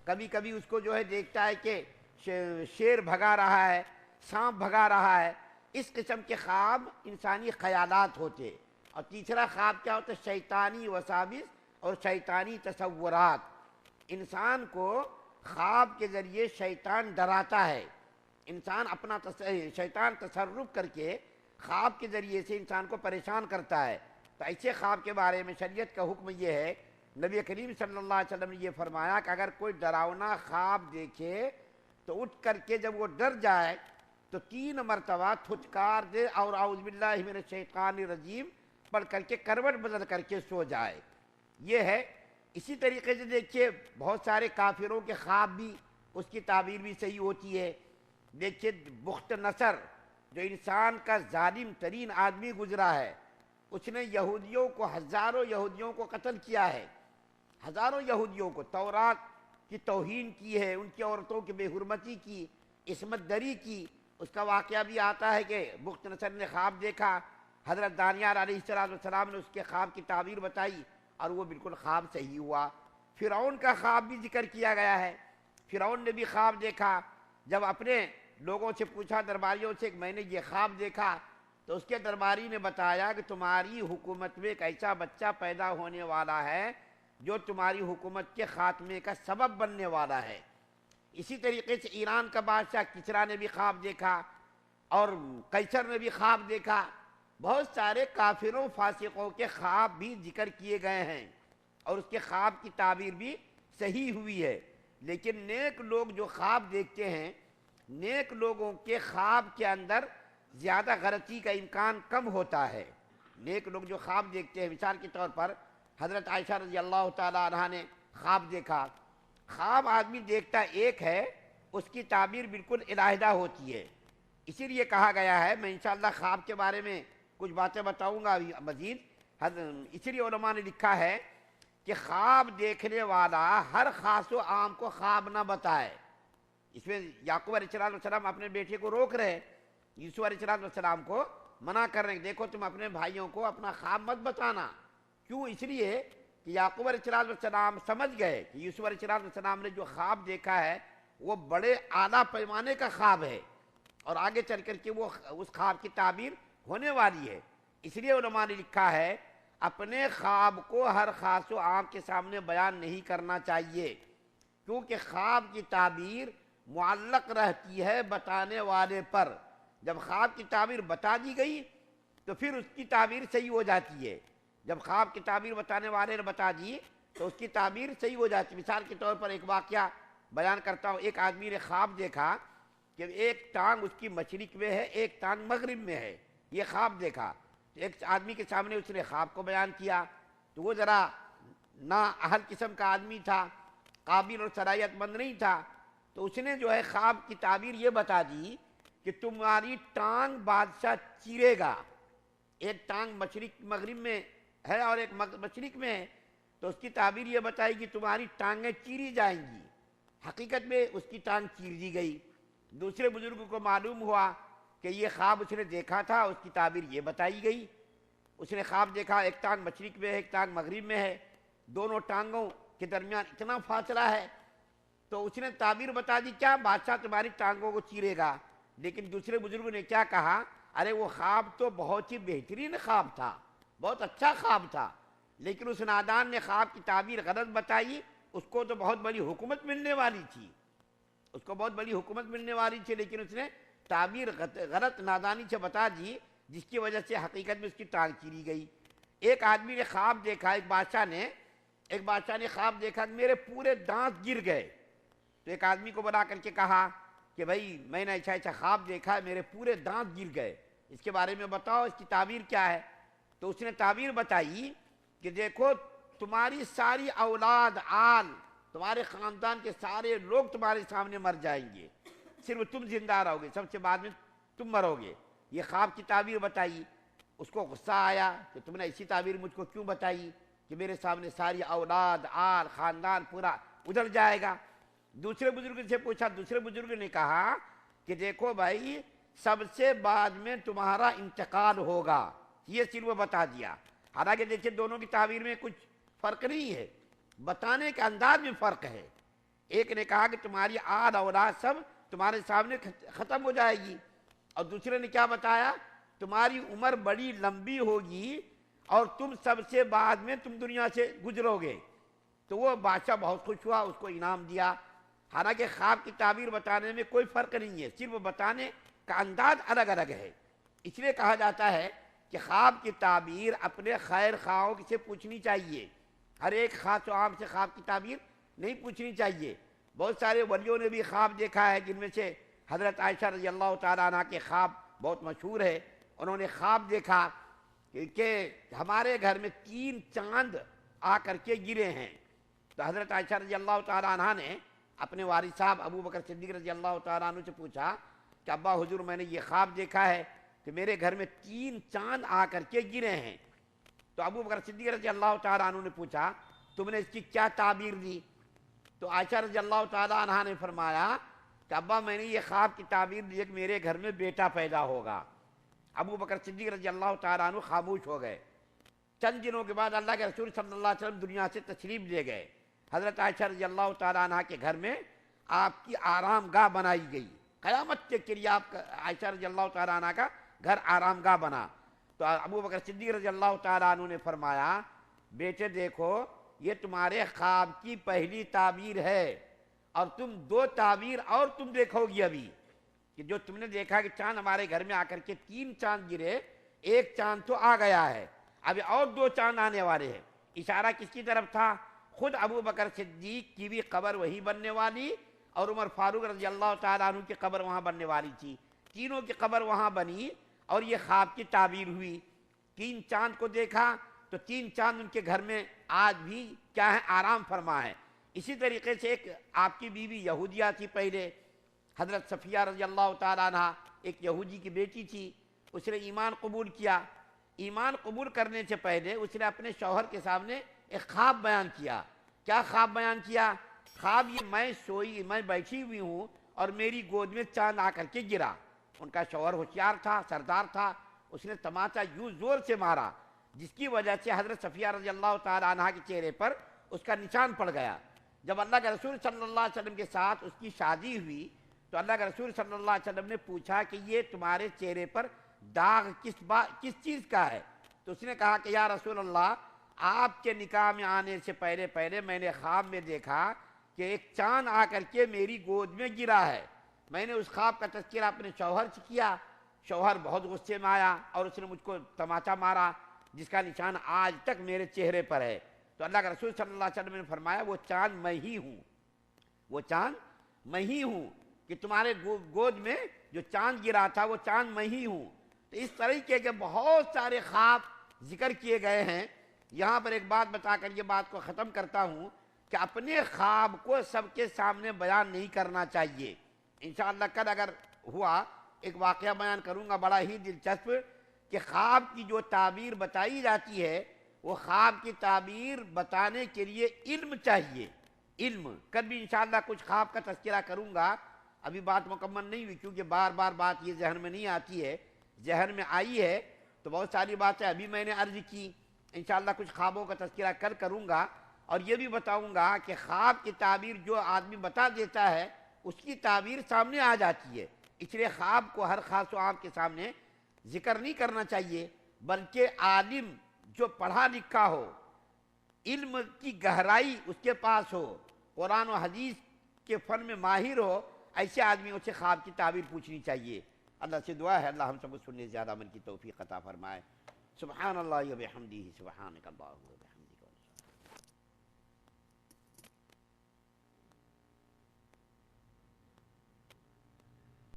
کبھی کبھی اس کو جو ہے دیکھتا ہے کہ شیر بھگا رہا ہے، سانپ بھگا رہا ہے۔ اس قسم کے خواب انسانی خیالات ہوتے۔ اور تیسرا خواب کیا ہوتا ہے؟ شیطانی وساوس اور شیطانی تصورات۔ انسان کو خواب کے ذریعے شیطان ڈراتا ہے، انسان اپنا شیطان تصرف کر کے خواب کے ذریعے سے انسان کو پریشان کرتا ہے۔ تو ایسے خواب کے بارے میں شریعت کا حکم یہ ہے، نبی کریم صلی اللہ علیہ وسلم نے یہ فرمایا کہ اگر کوئی ڈراؤنا خواب دیکھے تو اٹھ کر کے جب وہ ڈر جائے تو 3 مرتبہ تھچکار دے اور اعوذ باللہ من الشیطان الرجیم پڑھ کر کے کروٹ بدل کر کے سو جائے۔ یہ ہے۔ اسی طریقے سے دیکھیے بہت سارے کافروں کے خواب بھی اس کی تعبیر بھی صحیح ہوتی ہے۔ دیکھیے بخت نصر جو انسان کا ظالم ترین آدمی گزرا ہے، اس نے یہودیوں کو، ہزاروں یہودیوں کو قتل کیا ہے، ہزاروں یہودیوں کو، تورات کی توہین کی ہے، ان کی عورتوں کی بے حرمتی کی، عصمت دری کی۔ اس کا واقعہ بھی آتا ہے کہ بخت نصر نے خواب دیکھا، حضرت دانیال علیہ السلام نے اس کے خواب کی تعبیر بتائی اور وہ بالکل خواب صحیح ہوا۔ فرعون کا خواب بھی ذکر کیا گیا ہے۔ فرعون نے بھی خواب دیکھا، جب اپنے لوگوں سے پوچھا، درباریوں سے، کہ میں نے یہ خواب دیکھا، تو اس کے درباری نے بتایا کہ تمہاری حکومت میں ایک ایسا بچہ پیدا ہونے والا ہے جو تمہاری حکومت کے خاتمے کا سبب بننے والا ہے۔ اسی طریقے سے ایران کا بادشاہ کسریٰ نے بھی خواب دیکھا اور قیصر نے بھی خواب دیکھا۔ بہت سارے کافروں فاسقوں کے خواب بھی ذکر کیے گئے ہیں اور اس کے خواب کی تعبیر بھی صحیح ہوئی ہے۔ لیکن نیک لوگ جو خواب دیکھتے ہیں، نیک لوگوں کے خواب کے اندر زیادہ غلطی کا امکان کم ہوتا ہے۔ نیک لوگ جو خواب دیکھتے ہیں، مثال کے طور پر حضرت عائشہ رضی اللہ تعالی عنہا نے خواب دیکھا۔ خواب آدمی دیکھتا ایک ہے، اس کی تعبیر بالکل علیحدہ ہوتی ہے۔ اسی لیے کہا گیا ہے، میں انشاءاللہ خواب کے بارے میں کچھ باتیں بتاؤں گا ابھی مزید۔ اسی لیے علماء نے لکھا ہے کہ خواب دیکھنے والا ہر خاص و عام کو خواب نہ بتائے۔ اس میں یعقوب علیہ السلام اپنے بیٹے کو روک رہے، یوسف علیہ السلام کو منع کر رہے ہیں، دیکھو تم اپنے بھائیوں کو اپنا خواب مت بتانا۔ کیوں؟ اس لیے کہ یعقوب علیہ السلام سمجھ گئے کہ یوسف علیہ السلام نے جو خواب دیکھا ہے وہ بڑے اعلیٰ پیمانے کا خواب ہے اور آگے چل کر کے وہ اس خواب کی تعبیر ہونے والی ہے۔ اس لیے علماء نے لکھا ہے اپنے خواب کو ہر خاص و عام کے سامنے بیان نہیں کرنا چاہیے، کیونکہ خواب کی تعبیر معلق رہتی ہے بتانے والے پر۔ جب خواب کی تعبیر بتا دی گئی تو پھر اس کی تعبیر صحیح ہو جاتی ہے۔ جب خواب کی تعبیر بتانے والے نے بتا دی تو اس کی تعبیر صحیح ہو جاتی ہے۔ مثال کے طور پر ایک واقعہ بیان کرتا ہوں۔ ایک آدمی نے خواب دیکھا کہ ایک ٹانگ اس کی مشرق میں ہے، ایک ٹانگ مغرب میں ہے۔ یہ خواب دیکھا، ایک آدمی کے سامنے اس نے خواب کو بیان کیا تو وہ ذرا نا اہل قسم کا آدمی تھا، قابل اور صلاحیت مند نہیں تھا، تو اس نے جو ہے خواب کی تعبیر یہ بتا دی کہ تمہاری ٹانگ بادشاہ چیرے گا۔ ایک ٹانگ مشرق مغرب میں ہے اور ایک مشرق میں ہے، تو اس کی تعبیر یہ بتائی کہ تمہاری ٹانگیں چیری جائیں گی۔ حقیقت میں اس کی ٹانگ چیر دی گئی۔ دوسرے بزرگ کو معلوم ہوا کہ یہ خواب اس نے دیکھا تھا، اس کی تعبیر یہ بتائی گئی۔ اس نے خواب دیکھا ایک ٹانگ مشرق میں ہے، ایک ٹانگ مغرب میں ہے، دونوں ٹانگوں کے درمیان اتنا فاصلہ ہے، تو اس نے تعبیر بتا دی کیا بادشاہ تمہاری ٹانگوں کو چیرے گا۔ لیکن دوسرے بزرگ نے کیا کہا، ارے وہ خواب تو بہت ہی بہترین خواب تھا، بہت اچھا خواب تھا، لیکن اس نادان نے خواب کی تعبیر غلط بتائی، اس کو تو بہت بڑی حکومت ملنے والی تھی، اس کو بہت بڑی حکومت ملنے والی تھی، لیکن اس نے تعبیر غلط نادانی سے بتا دی، جس کی وجہ سے حقیقت میں اس کی ٹانگ چیری گئی۔ ایک آدمی نے خواب دیکھا، ایک بادشاہ نے خواب دیکھا کہ میرے پورے دانت گر گئے، تو ایک آدمی کو بلا کر کے کہا کہ بھائی میں نے ایسا خواب دیکھا ہے، میرے پورے دانت گر گئے، اس کے بارے میں بتاؤ، اس کی تعبیر کیا ہے؟ تو اس نے تعبیر بتائی کہ دیکھو تمہاری ساری اولاد آل، تمہارے خاندان کے سارے لوگ تمہارے سامنے مر جائیں گے، صرف تم زندہ رہو گے، سب سے بعد میں تم مرو گے۔ یہ خواب کی تعبیر بتائی۔ اس کو غصہ آیا کہ تم نے ایسی تعبیر مجھ کو کیوں بتائی کہ میرے سامنے ساری اولاد آل خاندان پورا ادھر جائے گا۔ دوسرے بزرگ سے پوچھا، دوسرے بزرگ نے کہا کہ دیکھو بھائی سب سے بعد میں تمہارا انتقال ہوگا، یہ صرف بتا دیا۔ حالانکہ دیکھیں دونوں کی تعبیر میں کچھ فرق نہیں ہے، بتانے کے انداز میں فرق ہے۔ ایک نے کہا کہ تمہاری آل اولاد سب تمہارے سامنے ختم ہو جائے گی، اور دوسرے نے کیا بتایا، تمہاری عمر بڑی لمبی ہوگی اور تم سب سے بعد میں تم دنیا سے گزرو گے۔ تو وہ بادشاہ بہت خوش ہوا، اس کو انعام دیا۔ حالانکہ خواب کی تعبیر بتانے میں کوئی فرق نہیں ہے، صرف بتانے کا انداز الگ الگ ہے۔ اس لیے کہا جاتا ہے کہ خواب کی تعبیر اپنے خیر خواہوں سے پوچھنی چاہیے، ہر ایک خاص و عام سے خواب کی تعبیر نہیں پوچھنی چاہیے۔ بہت سارے ولیوں نے بھی خواب دیکھا ہے، جن میں سے حضرت عائشہ رضی اللہ تعالیٰ عنہ کے خواب بہت مشہور ہے۔ انہوں نے خواب دیکھا کہ ہمارے گھر میں 3 چاند آ کر کے گرے ہیں۔ تو حضرت عائشہ رضی اللہ تعالیٰ عنہ نے اپنے والد صاحب ابو بکر صدیق رضی اللہ تعالیٰ عنہ سے پوچھا کہ ابا حضور، میں نے یہ خواب دیکھا ہے کہ میرے گھر میں 3 چاند آ کر کے گرے ہیں۔ تو ابو بکر صدیق رضی اللہ تعالیٰ عنہ نے پوچھا تم نے اس کی کیا تعبیر دی؟ تو عائشہ رضی اللہ تعالیٰ عنہ نے فرمایا کہ ابا میں نے یہ خواب کی تعبیر دی کہ میرے گھر میں بیٹا پیدا ہوگا۔ ابو بکر صدیق رضی اللہ تعالیٰ عنہ خاموش ہو گئے۔ چند دنوں کے بعد اللہ کے رسول صلی اللہ علیہ وسلم دنیا سے تشریف لے گئے۔ حضرت عائشہ رضی اللہ تعالیٰ عنہ کے گھر میں آپ کی آرام گاہ بنائی گئی، قیامت کے لیے آپ کا عائشہ رضی اللہ تعالیٰ عنہ کا گھر آرام گاہ بنا۔ تو ابو بکر صدیق رضی اللہ تعالیٰ عنہ نے فرمایا بیٹے دیکھو، یہ تمہارے خواب کی پہلی تعبیر ہے، اور تم 2 تعبیر اور تم دیکھو گی ابھی، کہ جو تم نے دیکھا کہ چاند ہمارے گھر میں آ کر کے 3 چاند گرے، 1 چاند تو آ گیا ہے، ابھی اور 2 چاند آنے والے ہیں۔ اشارہ کس کی طرف تھا؟ خود ابو بکر صدیق کی بھی قبر وہی بننے والی، اور عمر فاروق رضی اللہ تعالیٰ عنہ کی قبر وہاں بننے والی تھی۔ تینوں کی قبر وہاں بنی اور یہ خواب کی تعبیر ہوئی۔ 3 چاند کو دیکھا تو 3 چاند ان کے گھر میں آج بھی کیا ہے؟ آرام فرما ہے۔ اسی طریقے سے ایک آپ کی بیوی یہودیہ تھی پہلے، حضرت صفیہ رضی اللہ تعالیٰ عنہ، ایک یہودی کی بیٹی تھی، اس نے ایمان قبول کیا۔ ایمان قبول کرنے سے پہلے اس نے اپنے شوہر کے سامنے ایک خواب بیان کیا۔ کیا خواب بیان کیا؟ خواب یہ میں بیٹھی ہوئی ہوں اور میری گود میں چاند آ کر کے گرا۔ ان کا شوہر ہوشیار تھا، سردار تھا، اس نے تماچا یوں زور سے مارا جس کی وجہ سے حضرت صفیہ رضی اللہ تعالیٰ عنہ کے چہرے پر اس کا نشان پڑ گیا۔ جب اللہ کے رسول صلی اللہ علیہ وسلم کے ساتھ اس کی شادی ہوئی تو اللہ کے رسول صلی اللہ علیہ وسلم نے پوچھا کہ یہ تمہارے چہرے پر داغ کس چیز کا ہے؟ تو اس نے کہا کہ یا رسول اللہ، آپ کے نکاح میں آنے سے پہلے میں نے خواب میں دیکھا کہ ایک چاند آ کر کے میری گود میں گرا ہے۔ میں نے اس خواب کا تذکرہ اپنے شوہر سے کیا، شوہر بہت غصے میں آیا اور اس نے مجھ کو تماچا مارا جس کا نشان آج تک میرے چہرے پر ہے۔ تو اللہ کے رسول صلی اللہ علیہ وسلم نے فرمایا وہ چاند میں ہی ہوں، وہ چاند میں ہی ہوں، کہ تمہارے گود میں جو چاند گرا تھا وہ چاند میں ہی ہوں۔ تو اس طریقے کے بہت سارے خواب ذکر کیے گئے ہیں۔ یہاں پر ایک بات بتا کر یہ بات کو ختم کرتا ہوں کہ اپنے خواب کو سب کے سامنے بیان نہیں کرنا چاہیے۔ انشاءاللہ کل اگر ہوا ایک واقعہ بیان کروں گا بڑا ہی دلچسپ، کہ خواب کی جو تعبیر بتائی جاتی ہے وہ خواب کی تعبیر بتانے کے لیے علم چاہیے، علم۔ کل بھی انشاءاللہ کچھ خواب کا تذکرہ کروں گا، ابھی بات مکمل نہیں ہوئی کیونکہ بار بار بات یہ ذہن میں نہیں آتی ہے، ذہن میں آئی ہے تو بہت ساری باتیں ابھی میں نے عرض کی۔ انشاءاللہ کچھ خوابوں کا تذکرہ کل کروں گا، اور یہ بھی بتاؤں گا کہ خواب کی تعبیر جو آدمی بتا دیتا ہے اس کی تعبیر سامنے آ جاتی ہے۔ اس لیے خواب کو ہر خاص و عام کے سامنے ذکر نہیں کرنا چاہیے، بلکہ عالم جو پڑھا لکھا ہو، علم کی گہرائی اس کے پاس ہو، قرآن و حدیث کے فن میں ماہر ہو، ایسے آدمیوں سے خواب کی تعبیر پوچھنی چاہیے۔ اللہ سے دعا ہے اللہ ہم سب کو سننے سے زیادہ عمل کی توفیق عطا فرمائے۔ سبحان اللہ و بحمدہ، سبحانک اللہم و بحمدک۔